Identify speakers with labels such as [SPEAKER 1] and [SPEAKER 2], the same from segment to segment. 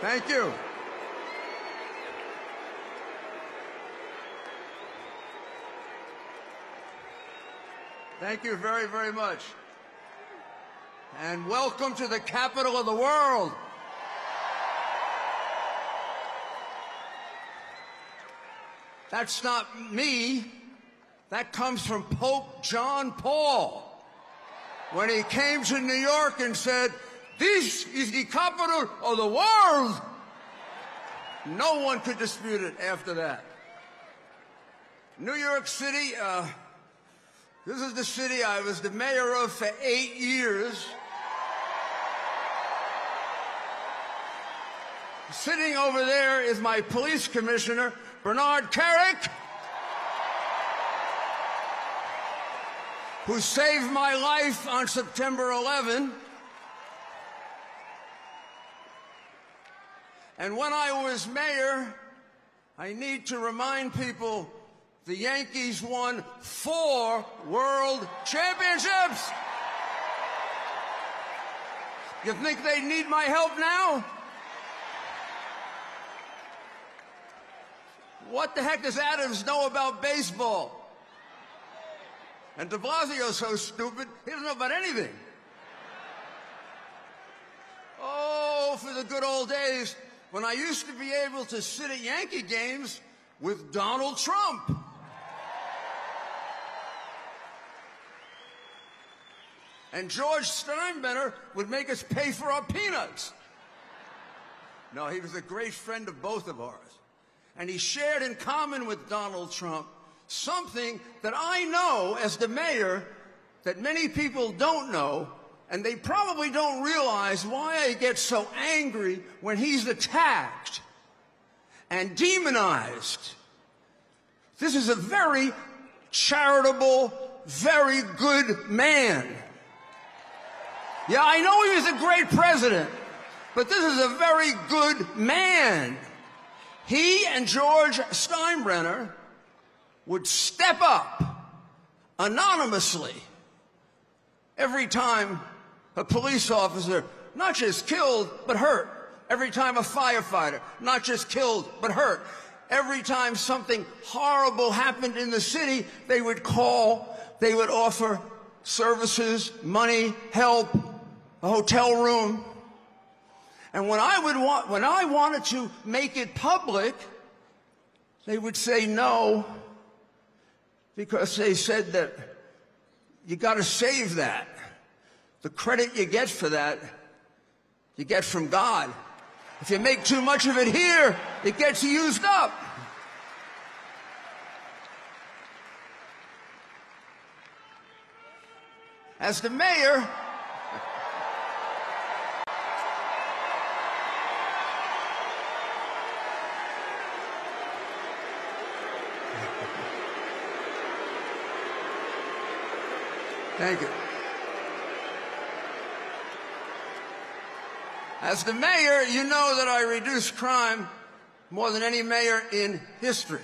[SPEAKER 1] Thank you. Thank you very, very much. And welcome to the capital of the world. That's not me. That comes from Pope John Paul when he came to New York and said, "This is the capital of the world." No one could dispute it after that. New York City, this is the city I was the mayor of for 8 years. Sitting over there is my police commissioner, Bernard Carrick, who saved my life on September 11. And when I was mayor, I need to remind people the Yankees won 4 world championships. You think they need my help now? What the heck does Adams know about baseball? And de Blasio's so stupid, he doesn't know about anything. Oh, for the good old days when I used to be able to sit at Yankee games with Donald Trump. And George Steinbrenner would make us pay for our peanuts. No, he was a great friend of both of ours. And he shared in common with Donald Trump something that I know as the mayor that many people don't know, and they probably don't realize why I get so angry when he's attacked and demonized. This is a very charitable, very good man. Yeah, I know he was a great president, but this is a very good man. He and George Steinbrenner would step up anonymously every time a police officer not just killed but hurt. Every time a firefighter not just killed but hurt. Every time something horrible happened in the city, they would call, they would offer services, money, help, a hotel room. And when I wanted to make it public, they would say no, because they said that you got to save that. The credit you get for that, you get from God. If you make too much of it here, it gets used up. As the mayor, thank you. As the mayor, you know that I reduce crime more than any mayor in history.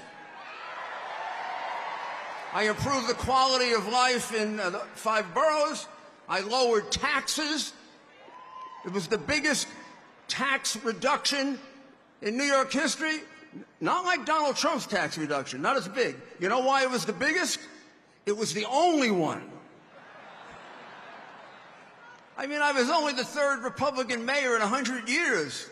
[SPEAKER 1] I improved the quality of life in the 5 boroughs. I lowered taxes. It was the biggest tax reduction in New York history. Not like Donald Trump's tax reduction, not as big. You know why it was the biggest? It was the only one. I mean, I was only the 3rd Republican mayor in 100 years.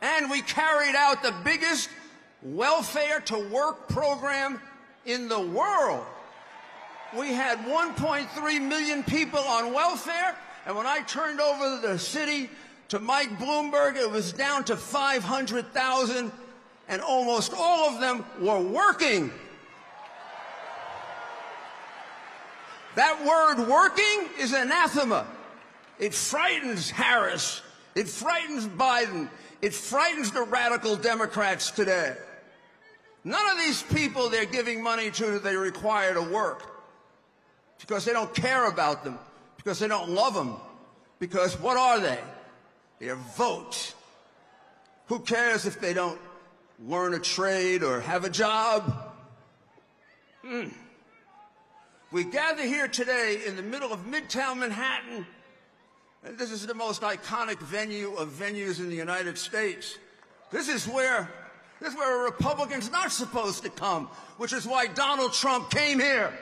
[SPEAKER 1] And we carried out the biggest welfare-to-work program in the world. We had 1.3 million people on welfare, and when I turned over the city to Mike Bloomberg, it was down to 500,000, and almost all of them were working. That word working is anathema. It frightens Harris. It frightens Biden. It frightens the radical Democrats today. None of these people they're giving money to they require to work because they don't care about them, because they don't love them, because what are they? They're votes. Who cares if they don't learn a trade or have a job? We gather here today in the middle of Midtown Manhattan And this is the most iconic venue of venues in the United States. This is where a Republican's not supposed to come, which is why Donald Trump came here.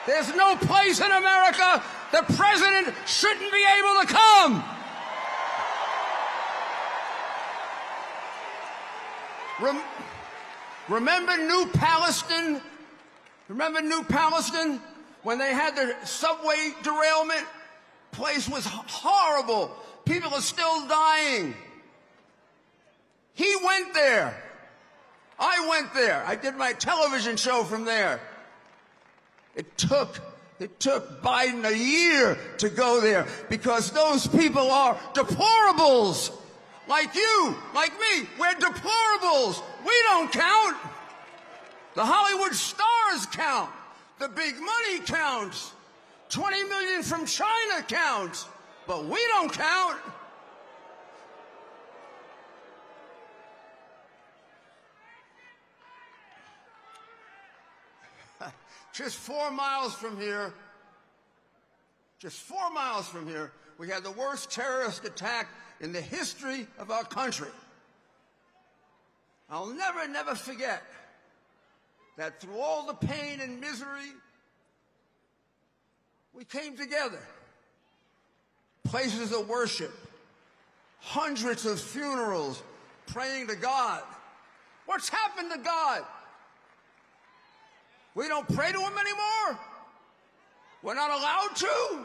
[SPEAKER 1] There's no place in America the president shouldn't be able to come. Remember New Palestine? Remember New Palestine? When they had the subway derailment? Place was horrible. People are still dying. He went there. I went there. I did my television show from there. It took Biden a year to go there because those people are deplorables. Like you, like me, we're deplorables. We don't count. The Hollywood stars count. The big money counts. 20 million from China counts. But we don't count. Just 4 miles from here, we had the worst terrorist attack in the history of our country. I'll never forget that through all the pain and misery, we came together. Places of worship, hundreds of funerals, praying to God. What's happened to God? We don't pray to him anymore? We're not allowed to?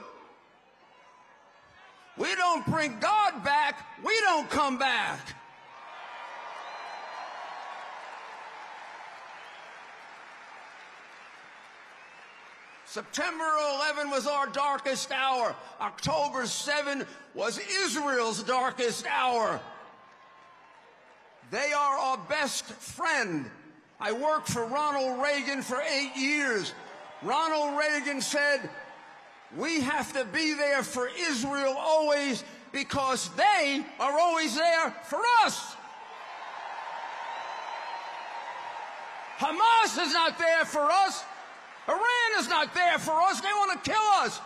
[SPEAKER 1] We don't bring God back, we don't come back. September 11 was our darkest hour. October 7 was Israel's darkest hour. They are our best friend. I worked for Ronald Reagan for 8 years. Ronald Reagan said, we have to be there for Israel always because they are always there for us. Hamas is not there for us. Iran is not there for us. They want to kill us.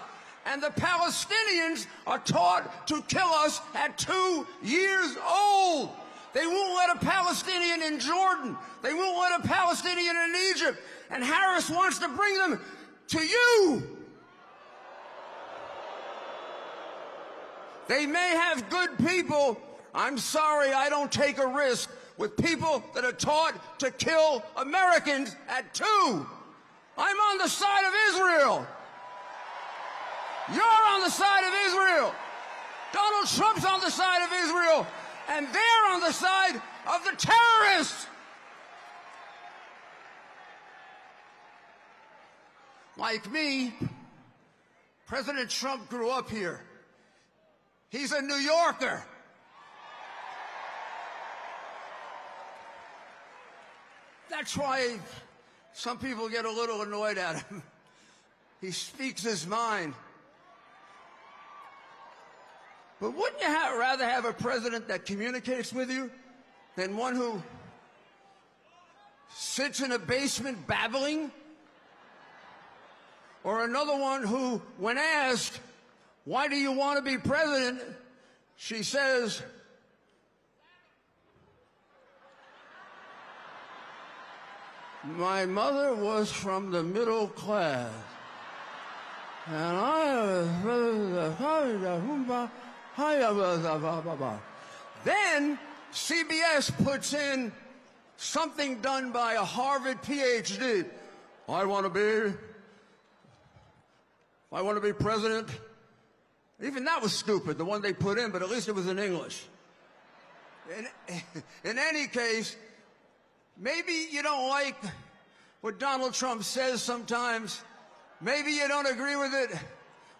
[SPEAKER 1] And the Palestinians are taught to kill us at 2 years old. They won't let a Palestinian in Jordan. They won't let a Palestinian in Egypt. And Harris wants to bring them to you. They may have good people. I'm sorry, I don't take a risk with people that are taught to kill Americans at 2. I'm on the side of Israel. You're on the side of Israel. Donald Trump's on the side of Israel. And they're on the side of the terrorists. Like me, President Trump grew up here. He's a New Yorker. That's why some people get a little annoyed at him. He speaks his mind. But wouldn't you rather have a president that communicates with you than one who sits in a basement babbling? Or another one who, when asked, why do you want to be president, she says, my mother was from the middle class, and then CBS puts in something done by a Harvard PhD. I want to be president. Even that was stupid, the one they put in, but at least it was in English. In any case, maybe you don't like what Donald Trump says sometimes. Maybe you don't agree with it.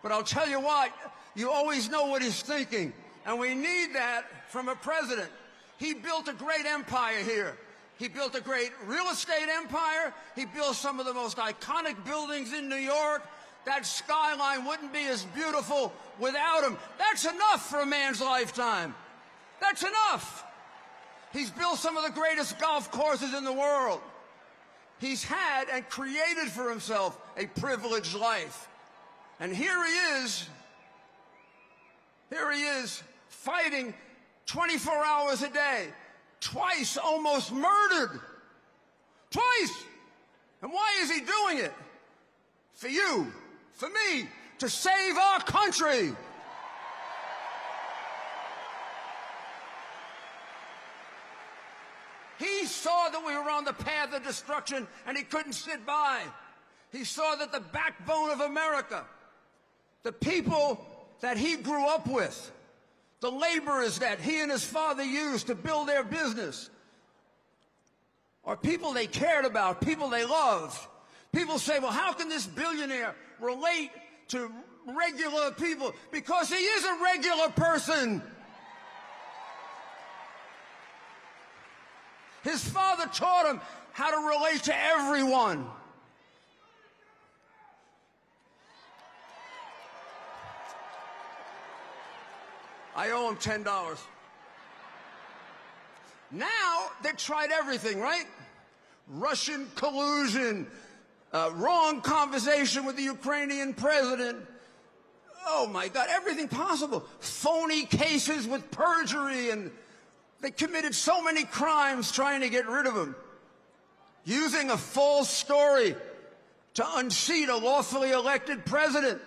[SPEAKER 1] But I'll tell you what, you always know what he's thinking. And we need that from a president. He built a great empire here. He built a great real estate empire. He built some of the most iconic buildings in New York. That skyline wouldn't be as beautiful without him. That's enough for a man's lifetime. That's enough. He's built some of the greatest golf courses in the world. He's had and created for himself a privileged life. And here he is fighting 24 hours a day, twice almost murdered. Twice. And why is he doing it? For you, for me, to save our country. He saw that we were on the path of destruction, and he couldn't sit by. He saw that the backbone of America, the people that he grew up with, the laborers that he and his father used to build their business, are people they cared about, people they loved. People say, well, how can this billionaire relate to regular people? Because he is a regular person. His father taught him how to relate to everyone. I owe him $10. Now, they tried everything, right? Russian collusion, wrong conversation with the Ukrainian president. Oh, my God, everything possible. Phony cases with perjury, and they committed so many crimes trying to get rid of him. Using a false story to unseat a lawfully elected president.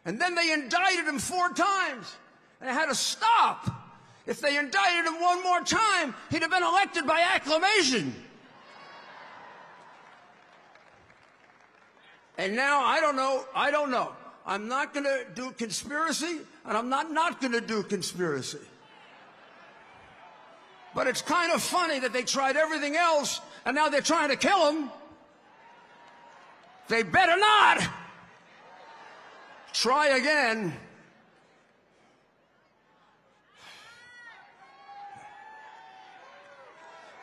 [SPEAKER 1] And then they indicted him 4 times. And it had to stop. If they indicted him one more time, he'd have been elected by acclamation. And now, I don't know. I'm not going to do conspiracy, and I'm not going to do conspiracy. But it's kind of funny that they tried everything else, and now they're trying to kill him. They better not. Try again.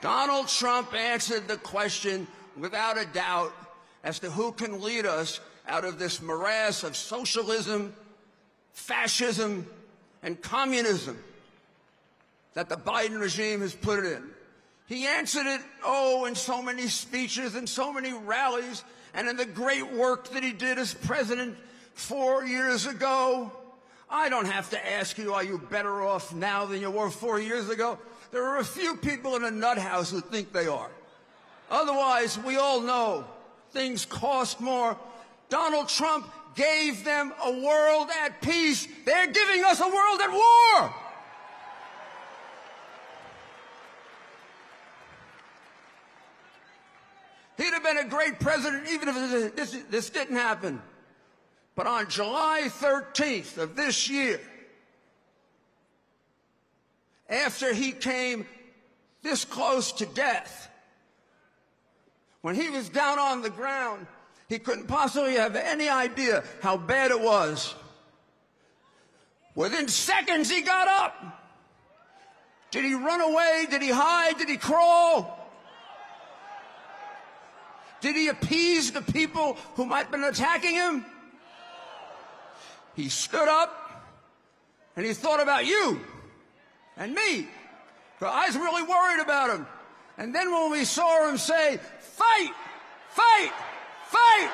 [SPEAKER 1] Donald Trump answered the question without a doubt as to who can lead us out of this morass of socialism, fascism, and communism that the Biden regime has put it in. He answered it, in so many speeches and so many rallies, and in the great work that he did as president 4 years ago. I don't have to ask you, are you better off now than you were 4 years ago? There are a few people in a nut house who think they are. Otherwise, we all know things cost more. Donald Trump gave them a world at peace. They're giving us a world at war. He'd have been a great president even if this didn't happen. But on July 13th of this year, after he came this close to death, when he was down on the ground, he couldn't possibly have any idea how bad it was. Within seconds, he got up. Did he run away? Did he hide? Did he crawl? Did he appease the people who might have been attacking him? He stood up, and he thought about you and me. But I was really worried about him. And then when we saw him say, fight, fight, fight,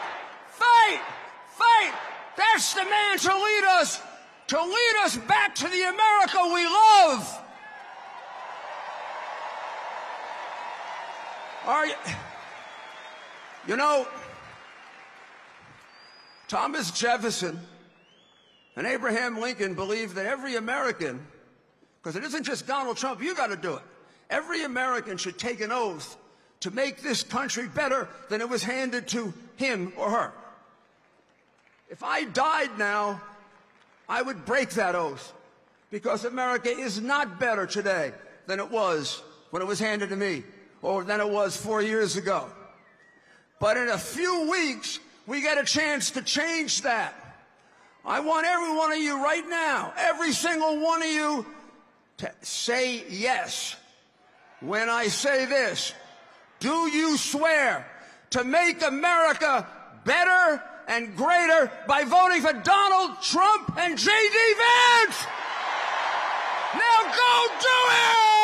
[SPEAKER 1] fight, fight, that's the man to lead us back to the America we love. You know, Thomas Jefferson and Abraham Lincoln believed that every American, because it isn't just Donald Trump, you got to do it. Every American should take an oath to make this country better than it was handed to him or her. If I died now, I would break that oath, because America is not better today than it was when it was handed to me, or than it was 4 years ago. But in a few weeks, we get a chance to change that. I want every one of you right now, every single one of you, to say yes when I say this. Do you swear to make America better and greater by voting for Donald Trump and J.D. Vance? Now go do it!